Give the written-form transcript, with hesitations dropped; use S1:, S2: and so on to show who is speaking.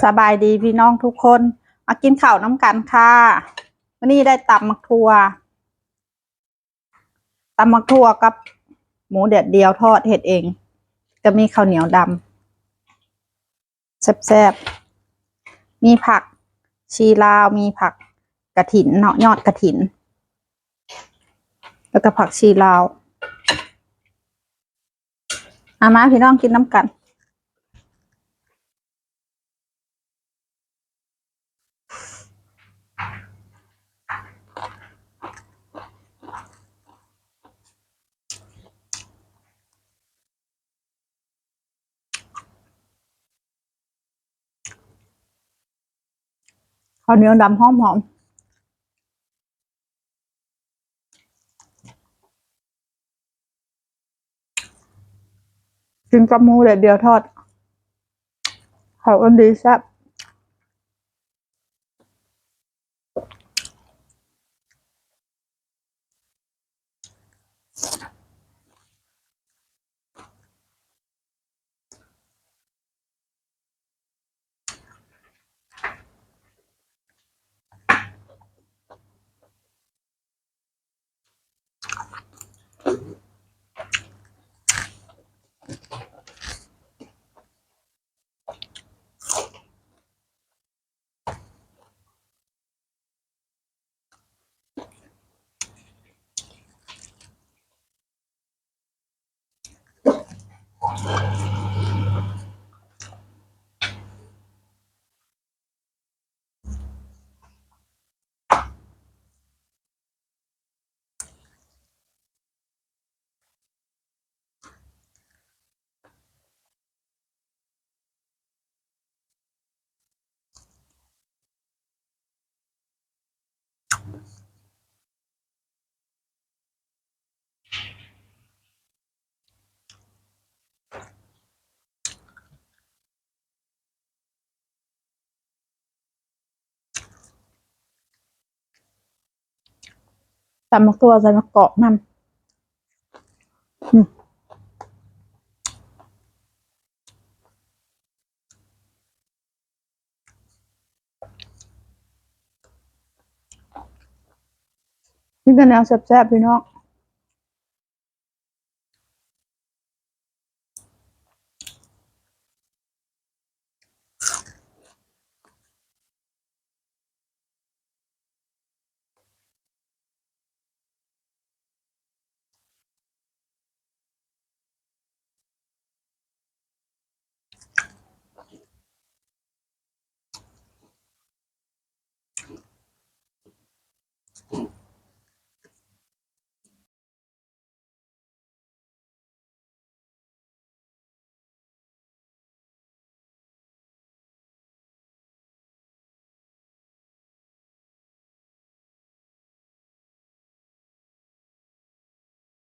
S1: สบายดีพี่น้องทุกคนมากินข้าวน้ำกันค่ะวันนี้ได้ตำมักทั่วกับหมูแดดเดียวทอดเห็ดเองก็มีข้าวเหนียวดำแซ่บๆมีผักชีลาวมีผักกระถินเนาะยอดกระถินแล้วก็ผักชีลาวมาพี่น้องกินน้ำกันข้าวเหนียวดำหอมๆกินกับหมูแดดเดียวทอดเขาอันดีแซ่บตำมักทั่วใส่มะกอกมันนี่ก็แนวแซ่บๆพี่น้อง